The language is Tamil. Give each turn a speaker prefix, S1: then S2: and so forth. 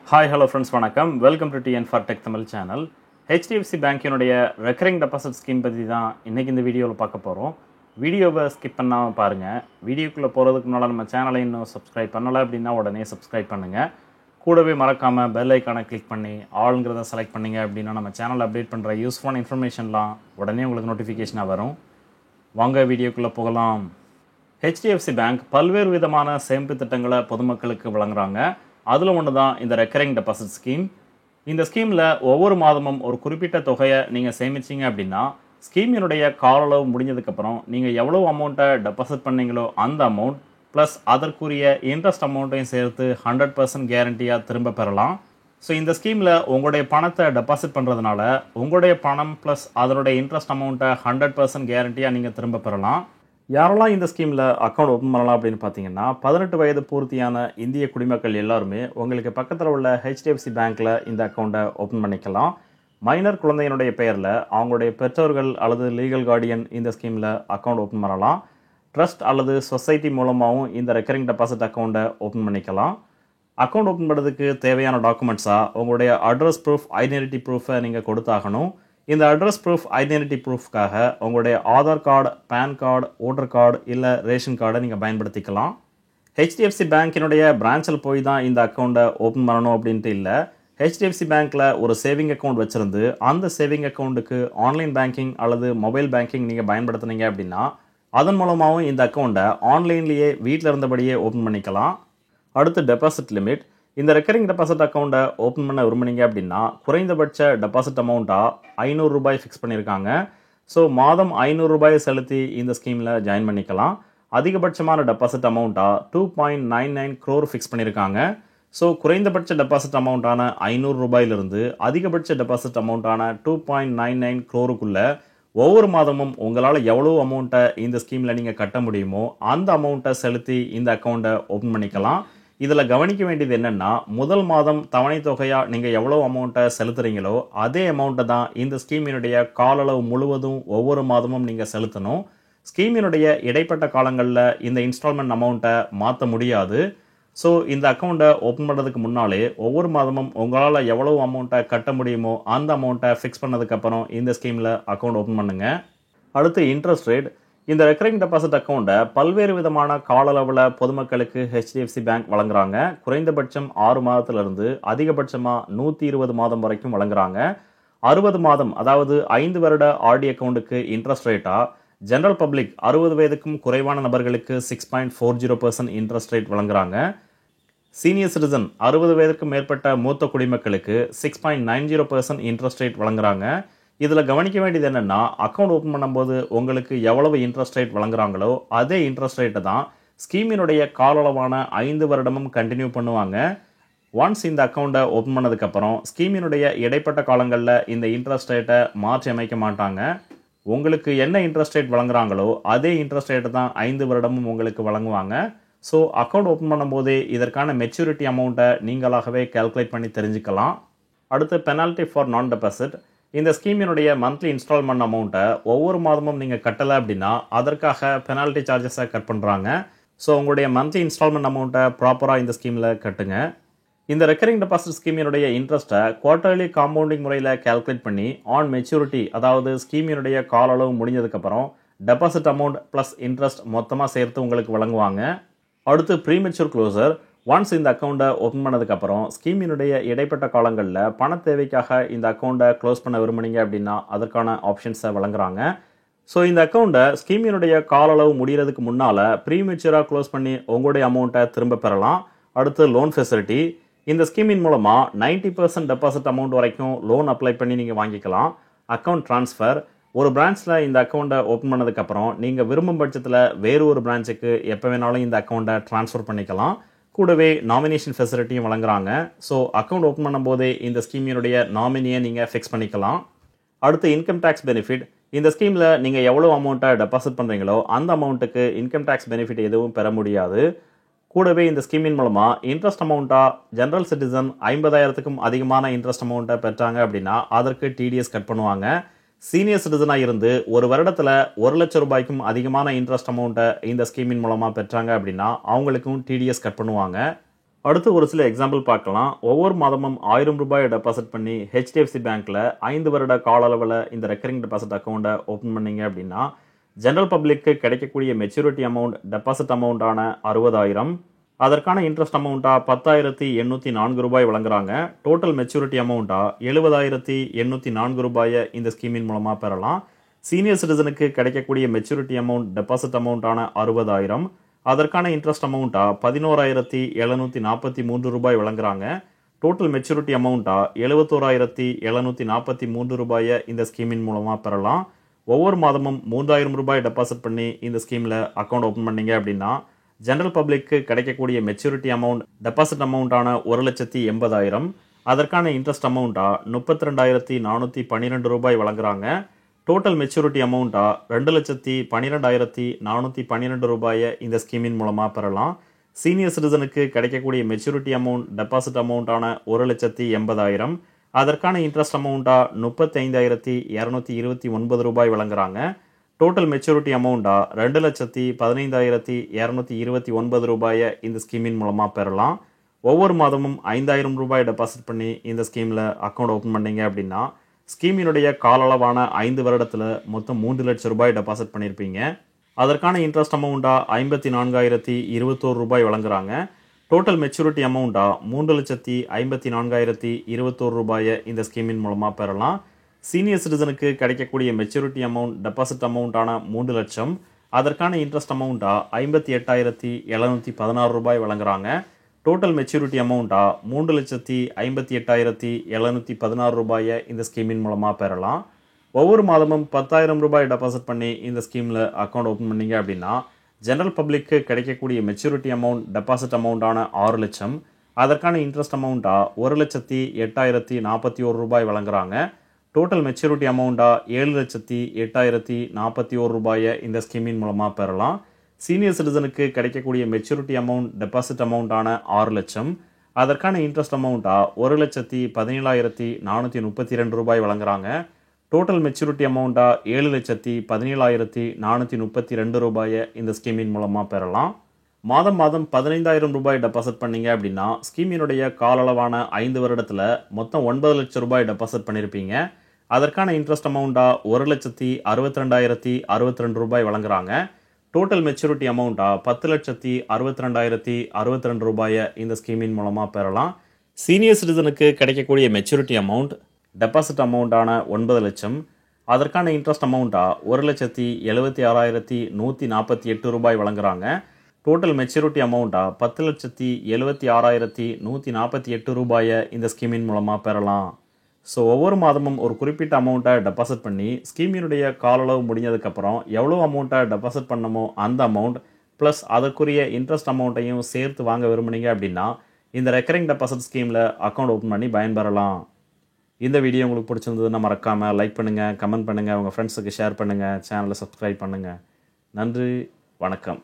S1: ஹாய் ஹலோ ஃப்ரெண்ட்ஸ் வணக்கம். Welcome to TN for tech Tamil channel. HDFC பேங்கினுடைய ரெக்கரிங் டெபாசிட் ஸ்கீம் பற்றி தான் இன்றைக்கி இந்த வீடியோவில் பார்க்க போகிறோம். வீடியோவை ஸ்கிப் பண்ணாமல் பாருங்கள். வீடியோக்குள்ளே போகிறதுக்கு முன்னால் நம்ம சேனலை இன்னும் சப்ஸ்கிரைப் பண்ணலை அப்படின்னா உடனே சப்ஸ்கிரைப் பண்ணுங்கள். கூடவே மறக்காமல் பெல் ஐக்கானை கிளிக் பண்ணி ஆளுங்கிறத செலக்ட் பண்ணிங்க அப்படின்னா நம்ம சேனலில் அப்டேட் பண்ணுற யூஸ்ஃபுல்லான இன்ஃபர்மேஷன்லாம் உடனே உங்களுக்கு நோட்டிஃபிகேஷனாக வரும். வாங்க வீடியோக்குள்ளே போகலாம். ஹெச்டிஎஃப்சி பேங்க் பல்வேறு விதமான சேமிப்பு திட்டங்களை பொதுமக்களுக்கு வழங்குறாங்க. அதில் ஒன்று தான் இந்த ரெக்கரிங் டெபாசிட் ஸ்கீம். இந்த ஸ்கீமில் ஒவ்வொரு மாதமும் ஒரு குறிப்பிட்ட தொகையை நீங்கள் சேமிச்சிங்க அப்படின்னா ஸ்கீமினுடைய கால அளவு முடிஞ்சதுக்கப்புறம் நீங்கள் எவ்வளோ அமௌண்ட்டை டெபாசிட் பண்ணீங்களோ அந்த அமௌண்ட் ப்ளஸ் அதற்குரிய இன்ட்ரெஸ்ட் அமௌண்ட்டையும் சேர்த்து 100% கேரண்டியாக திரும்ப பெறலாம். ஸோ இந்த ஸ்கீமில் உங்களுடைய பணத்தை டெபாசிட் பண்ணுறதுனால உங்களுடைய பணம் ப்ளஸ் அதனுடைய இன்ட்ரெஸ்ட் அமௌண்ட்டை 100% கேரண்டியாக நீங்கள் திரும்ப பெறலாம். யாரெல்லாம் இந்த ஸ்கீமில் அக்கௌண்ட் ஓப்பன் பண்ணலாம் அப்படின்னு பார்த்தீங்கன்னா 18 வயது பூர்த்தியான இந்திய குடிமக்கள் எல்லாருமே உங்களுக்கு பக்கத்தில் உள்ள ஹெச்டிஎஃப்சி பேங்க்கில் இந்த அக்கௌண்ட்டை ஓப்பன் பண்ணிக்கலாம். மைனர் குழந்தையினுடைய பெயரில் அவங்களுடைய பெற்றோர்கள் அல்லது லீகல் கார்டியன் இந்த ஸ்கீமில் அக்கௌண்ட் ஓப்பன் பண்ணலாம். ட்ரஸ்ட் அல்லது சொசைட்டி மூலமாகவும் இந்த ரெக்கரிங் டெபாசிட் அக்கௌண்ட்டை ஓப்பன் பண்ணிக்கலாம். அக்கௌண்ட் ஓப்பன் பண்ணுறதுக்கு தேவையான டாக்குமெண்ட்ஸாக உங்களுடைய அட்ரஸ் ப்ரூஃப், ஐடென்டிட்டி ப்ரூஃபை நீங்கள் கொடுத்தாகணும். இந்த அட்ரஸ் ப்ரூஃப், ஐடென்டிட்டி ப்ரூஃப்காக உங்களுடைய Aadhaar card, PAN card, voter card இல்லை ரேஷன் கார்டை நீங்கள் பயன்படுத்திக்கலாம். ஹெச்டிஎஃப்சி பேங்க்கினுடைய பிரான்ச்சில் போய் தான் இந்த அக்கௌண்ட்டை ஓப்பன் பண்ணணும் அப்படின்ட்டு இல்லை. ஹெச்டிஎஃப்சி பேங்க்கில் ஒரு சேவிங் அக்கௌண்ட் வச்சுருந்து அந்த சேவிங் அக்கௌண்ட்டுக்கு ஆன்லைன் பேங்கிங் அல்லது மொபைல் பேங்கிங் நீங்கள் பயன்படுத்துனீங்க அப்படின்னா அதன் மூலமாகவும் இந்த அக்கௌண்ட்டை ஆன்லைன்லேயே வீட்டில் இருந்தபடியே ஓப்பன் பண்ணிக்கலாம். அடுத்து டெபாசிட் லிமிட். இந்த ரெக்கரிங் டெபாசிட் அக்கௌண்ட்டை ஓப்பன் பண்ண விரும்புனீங்க அப்படின்னா குறைந்தபட்ச டெபாசிட் அமௌண்ட்டாக ₹500 ஃபிக்ஸ் பண்ணியிருக்காங்க. ஸோ மாதம் ₹500 செலுத்தி இந்த ஸ்கீமில் ஜாயின் பண்ணிக்கலாம். அதிகபட்சமான டெபாசிட் அமௌண்ட்டாக 2.99 crore ஃபிக்ஸ் பண்ணியிருக்காங்க. ஸோ குறைந்தபட்ச டெபாசிட் அமௌண்ட்டான ₹500 அதிகபட்ச டெபாசிட் அமௌண்ட்டான 2.99 crore ஒவ்வொரு மாதமும் உங்களால் எவ்வளோ அமௌண்ட்டை இந்த ஸ்கீமில் நீங்கள் கட்ட முடியுமோ அந்த அமௌண்ட்டை செலுத்தி இந்த அக்கௌண்ட்டை ஓப்பன் பண்ணிக்கலாம். இதில் கவனிக்க வேண்டியது என்னென்னா, முதல் மாதம் தவணை தொகையாக நீங்கள் எவ்வளோ அமௌண்ட்டை செலுத்துறீங்களோ அதே அமௌண்ட்டை தான் இந்த ஸ்கீமினுடைய கால அளவு முழுவதும் ஒவ்வொரு மாதமும் நீங்கள் செலுத்தணும். ஸ்கீமினுடைய இடைப்பட்ட காலங்களில் இந்த இன்ஸ்டால்மெண்ட் அமௌண்ட்டை மாற்ற முடியாது. ஸோ இந்த அக்கௌண்ட்டை ஓப்பன் பண்ணுறதுக்கு முன்னாலே ஒவ்வொரு மாதமும் உங்களால் எவ்வளோ அமௌண்ட்டை கட்ட முடியுமோ அந்த அமௌண்ட்டை ஃபிக்ஸ் பண்ணதுக்கப்புறம் இந்த ஸ்கீமில் அக்கௌண்ட் ஓப்பன் பண்ணுங்கள். அடுத்து இன்ட்ரெஸ்ட் ரேட். இந்த ரெக்கரிங் டெபாசிட் அக்கௌண்ட்டை பல்வேறு விதமான கால அளவில் பொதுமக்களுக்கு ஹெச்டிஎஃப்சி பேங்க் வழங்குறாங்க. குறைந்தபட்சம் 6 மாதத்திலிருந்து அதிகபட்சமாக 120 மாதம் வரைக்கும் வழங்குறாங்க. 60 மாதம் அதாவது 5 வருட ஆர்டி அக்கௌண்ட்டுக்கு இன்ட்ரெஸ்ட் ரேட்டாக ஜெனரல் பப்ளிக் 60 வயதுக்கும் குறைவான நபர்களுக்கு 6.40% இன்ட்ரெஸ்ட் ரேட் வழங்குறாங்க. சீனியர் சிட்டிசன் 60 வயதுக்கும் மேற்பட்ட மூத்த குடிமக்களுக்கு 6.90% இன்ட்ரெஸ்ட் ரேட் வழங்குறாங்க. இதில் கவனிக்க வேண்டியது என்னென்னா, அக்கௌண்ட் ஓப்பன் பண்ணும்போது உங்களுக்கு எவ்வளவு இன்ட்ரெஸ்ட் ரேட் வழங்குறாங்களோ அதே இன்ட்ரெஸ்ட் ரேட்டை தான் ஸ்கீமினுடைய கால அளவான 5 வருடமும் கண்டினியூ பண்ணுவாங்க. ஒன்ஸ் இந்த அக்கௌண்ட்டை ஓப்பன் பண்ணதுக்கப்புறம் ஸ்கீமினுடைய இடைப்பட்ட காலங்களில் இந்த இன்ட்ரெஸ்ட் ரேட்டை மாற்றி அமைக்க மாட்டாங்க. உங்களுக்கு என்ன இன்ட்ரெஸ்ட் ரேட் வழங்குறாங்களோ அதே இன்ட்ரெஸ்ட் ரேட்டை தான் 5 வருடமும் உங்களுக்கு வழங்குவாங்க. ஸோ அக்கௌண்ட் ஓப்பன் பண்ணும்போதே இதற்கான மெச்சூரிட்டி அமௌண்ட்டை நீங்களாகவே கால்குலேட் பண்ணி தெரிஞ்சுக்கலாம். அடுத்து பெனால்ட்டி ஃபார் நான் டெபாசிட். இந்த ஸ்கீமினுடைய மந்த்லி இன்ஸ்டால்மெண்ட் அமௌண்ட்டை ஒவ்வொரு மாதமும் நீங்கள் கட்டலை அப்படின்னா அதற்காக பெனால்ட்டி சார்ஜஸை கட் பண்ணுறாங்க. ஸோ உங்களுடைய மந்த்லி இன்ஸ்டால்மெண்ட் அமௌண்ட்டை ப்ராப்பராக இந்த ஸ்கீமில் கட்டுங்க. இந்த ரெக்கரிங் டெபாசிட் ஸ்கீமினுடைய இன்ட்ரெஸ்ட்டை குவார்ட்டர்லி காம்பவுண்டிங் முறையில் கால்குலேட் பண்ணி ஆன் மெச்சூரிட்டி அதாவது ஸ்கீமினுடைய கால அளவு முடிஞ்சதுக்கப்புறம் டெபாசிட் அமௌண்ட் ப்ளஸ் இன்ட்ரெஸ்ட் மொத்தமாக சேர்த்து உங்களுக்கு வழங்குவாங்க. அடுத்து ப்ரீமெச்சூர் க்ளோசர். ஒன்ஸ் இந்த அக்கௌண்ட்டை ஓப்பன் பண்ணதுக்கப்புறம் ஸ்கீமினுடைய இடைப்பட்ட காலங்களில் பண தேவைக்காக இந்த அக்கௌண்ட்டை க்ளோஸ் பண்ண விரும்புனீங்க அப்படின்னா அதற்கான ஆப்ஷன்ஸை வழங்குறாங்க. ஸோ இந்த அக்கௌண்ட்டை ஸ்கீமினுடைய கால அளவு முடிகிறதுக்கு முன்னால் ப்ரீமெச்சூராக க்ளோஸ் பண்ணி உங்களுடைய அமௌண்ட்டை திரும்ப பெறலாம். அடுத்து லோன் ஃபெசிலிட்டி. இந்த ஸ்கீமின் மூலமாக 90% டெபாசிட் அமௌண்ட் வரைக்கும் லோன் அப்ளை பண்ணி நீங்கள் வாங்கிக்கலாம். Account transfer. ஒரு பிரான்ச்சில் இந்த அக்கௌண்ட்டை ஓப்பன் பண்ணதுக்கப்புறம் நீங்கள் விரும்பும் பட்சத்தில் வேறு ஒரு பிரான்ச்சுக்கு எப்போ வேணாலும் இந்த அக்கௌண்ட்டை ட்ரான்ஸ்ஃபர் பண்ணிக்கலாம். கூடவே நாமினேஷன் ஃபெசிலிட்டியும் வழங்குறாங்க. ஸோ அக்கௌண்ட் ஓப்பன் பண்ணும்போதே இந்த ஸ்கீமினுடைய நாமினியை நீங்கள் ஃபிக்ஸ் பண்ணிக்கலாம். அடுத்து இன்கம் டேக்ஸ் பெனிஃபிட். இந்த ஸ்கீமில் நீங்கள் எவ்வளோ அமௌண்ட்டை டெபாசிட் பண்ணுறீங்களோ அந்த அமௌண்ட்டுக்கு இன்கம் டேக்ஸ் பெனிஃபிட் எதுவும் பெற முடியாது. கூடவே இந்த ஸ்கீமின் மூலமாக இன்ட்ரெஸ்ட் அமௌண்ட்டாக ஜெனரல் சிட்டிசன் 50,000க்கும் அதிகமான இன்ட்ரெஸ்ட் அமௌண்ட்டை பெற்றாங்க அப்படின்னா அதற்கு டிடிஎஸ் கட் பண்ணுவாங்க. சீனியர் சிட்டிசனாக இருந்து ஒரு வருடத்தில் ₹1,00,000க்கும் அதிகமான இன்ட்ரெஸ்ட் அமௌண்ட்டை இந்த ஸ்கீமின் மூலமாக பெற்றாங்க அப்படின்னா அவங்களுக்கும் டிடிஎஸ் கட் பண்ணுவாங்க. அடுத்து ஒரு சில எக்ஸாம்பிள் பார்க்கலாம். ஒவ்வொரு மாதமும் 1000 ரூபாய் டெபாசிட் பண்ணி HDFC பேங்க்ல 5 வருட கால அளவில் இந்த ரெக்கரிங் டெபாசிட் அக்கௌண்ட்டை ஓப்பன் பண்ணீங்க அப்படின்னா ஜெனரல் பப்ளிக்கு கிடைக்கக்கூடிய மெச்சூரிட்டி அமௌண்ட் டெபாசிட் அமௌண்ட்டான 60,000, அதற்கான இன்ட்ரெஸ்ட் அமௌண்ட்டா 10,804 ரூபாய் வழங்குறாங்க. டோட்டல் மெச்சூரிட்டி அமௌண்ட்டா 70,804 ரூபாயை இந்த ஸ்கீமின் மூலமாக பெறலாம். சீனியர் சிட்டிசனுக்கு கிடைக்கக்கூடிய மெச்சூரிட்டி அமௌண்ட் டெபாசிட் அமௌண்ட்டான 60,000, அதற்கான இன்ட்ரெஸ்ட் அமௌண்ட்டா 11,743 ரூபாய் வழங்குறாங்க. டோட்டல் மெச்சூரிட்டி அமௌண்ட்டா 71,743 ரூபாயை இந்த ஸ்கீமின் மூலமாக பெறலாம். ஒவ்வொரு மாதமும் 3,000 ரூபாய் டெபாசிட் பண்ணி இந்த ஸ்கீமில் அக்கௌண்ட் ஓப்பன் பண்ணீங்க அப்படின்னா ஜெனரல் பப்ளிக்கு கிடைக்கக்கூடிய மெச்சூரிட்டி அமௌண்ட் டெபாசிட் அமௌண்ட்டான 1,80,000, அதற்கான இன்ட்ரெஸ்ட் அமௌண்ட்டா 32,412 ரூபாய் வழங்குறாங்க. டோட்டல் மெச்சூரிட்டி அமௌண்ட்டா 2,12,412 ரூபாயை இந்த ஸ்கீமின் மூலமாக பெறலாம். சீனியர் சிட்டிசனுக்கு கிடைக்கக்கூடிய மெச்சூரிட்டி அமௌண்ட் டெபாசிட் அமௌண்ட்டான 1,80,000, அதற்கான இன்ட்ரெஸ்ட் அமௌண்ட்டா 35,229 ரூபாய் வழங்குறாங்க. டோட்டல் மெச்சூரிட்டி அமௌண்ட்டா 2,15,229 ரூபாயை இந்த ஸ்கீமின் மூலமாக பெறலாம். ஒவ்வொரு மாதமும் 5,000 ரூபாய் டெபாசிட் பண்ணி இந்த ஸ்கீமில் அக்கௌண்ட் ஓப்பன் பண்ணீங்க அப்படின்னா ஸ்கீமினுடைய கால அளவான 5 வருடத்தில் மொத்தம் 3 லட்சம் ரூபாய் டெபாசிட் பண்ணியிருப்பீங்க. அதற்கான இன்ட்ரெஸ்ட் அமௌண்ட்டா 54,021 ரூபாய் வழங்குறாங்க. டோட்டல் மெச்சூரிட்டி அமௌண்ட்டா 3,54,021 ரூபாயை இந்த ஸ்கீமின் மூலமாக பெறலாம். சீனியர் சிட்டிசனுக்கு கிடைக்கக்கூடிய மெச்சூரிட்டி அமௌண்ட் டெபாசிட் அமௌண்ட்டான 3 லட்சம், அதற்கான இன்ட்ரெஸ்ட் அமௌண்ட்டா 58,716 ரூபாய் வழங்குறாங்க. டோட்டல் மெச்சூரிட்டி அமௌண்ட்டா 3,58,716 ரூபாயை இந்த ஸ்கீமின் மூலமாக பெறலாம். ஒவ்வொரு மாதமும் 10,000 ரூபாய் டெபாசிட் பண்ணி இந்த ஸ்கீமில் அக்கௌண்ட் ஓப்பன் பண்ணீங்க அப்படின்னா ஜெனரல் பப்ளிக்கு கிடைக்கக்கூடிய மெச்சூரிட்டி அமௌண்ட் டெபாசிட் அமௌண்ட்டான 6 லட்சம், அதற்கான இன்ட்ரெஸ்ட் அமௌண்ட்டா 1,08,041 ரூபாய் வழங்குறாங்க. டோட்டல் மெச்சூரிட்டி அமௌண்ட்டா 7,08,041 ரூபாயை இந்த ஸ்கீமின் மூலமாக பெறலாம். சீனியர் சிட்டிசனுக்கு கிடைக்கக்கூடிய மெச்சூரிட்டி அமௌண்ட் டெபாசிட் அமௌண்ட்டான 6 லட்சம், அதற்கான இன்ட்ரெஸ்ட் அமௌண்ட்டா 1,17,432 ரூபாய் வழங்குறாங்க. டோட்டல் மெச்சூரிட்டி அமௌண்ட்டா 7,17,432 ரூபாயை இந்த ஸ்கீமின் மூலமாக பெறலாம். மாதம் 15,000 ரூபாய் டெபாசிட் பண்ணீங்க அப்படின்னா ஸ்கீமினுடைய கால அளவான 5 வருடத்தில் மொத்தம் 9 லட்சம் ரூபாய் டெபாசிட் பண்ணியிருப்பீங்க. அதற்கான இன்ட்ரெஸ்ட் அமௌண்ட்டா 1,62,062 ரூபாய் வழங்குறாங்க. டோட்டல் மெச்சூரிட்டி அமௌண்ட்டா 10,62,062 ரூபாயை இந்த ஸ்கீமின் மூலமாக பெறலாம். சீனியர் சிட்டிசனுக்கு கிடைக்கக்கூடிய மெச்சூரிட்டி அமௌண்ட் டெபாசிட் அமௌண்ட்டான 9 லட்சம், அதற்கான இன்ட்ரெஸ்ட் அமௌண்ட்டா 1,76,148 ரூபாய் வழங்குறாங்க. டோட்டல் மெச்சூரிட்டி அமௌண்ட்டா 10,76,148 ரூபாயை இந்த ஸ்கீமின் மூலமாக பெறலாம். ஸோ ஒவ்வொரு மாதமும் ஒரு குறிப்பிட்ட அமௌண்ட்டை டெபாசிட் பண்ணி ஸ்கீமினுடைய கால அளவு முடிஞ்சதுக்கப்புறம் எவ்வளோ அமௌண்ட்டை டெபாசிட் பண்ணமோ அந்த அமௌண்ட் ப்ளஸ் அதற்குரிய இன்ட்ரெஸ்ட் அமௌண்ட்டையும் சேர்த்து வாங்க விரும்புனீங்க அப்படின்னா இந்த ரெக்கரிங் டெபாசிட் ஸ்கீமில் அக்கௌண்ட் ஓப்பன் பண்ணி பயன்பெறலாம். இந்த வீடியோ உங்களுக்கு பிடிச்சிருந்ததுன்னா மறக்காமல் லைக் பண்ணுங்கள், கமெண்ட் பண்ணுங்கள், உங்கள் ஃப்ரெண்ட்ஸுக்கு ஷேர் பண்ணுங்கள், சேனலை சப்ஸ்கிரைப் பண்ணுங்கள். நன்றி, வணக்கம்.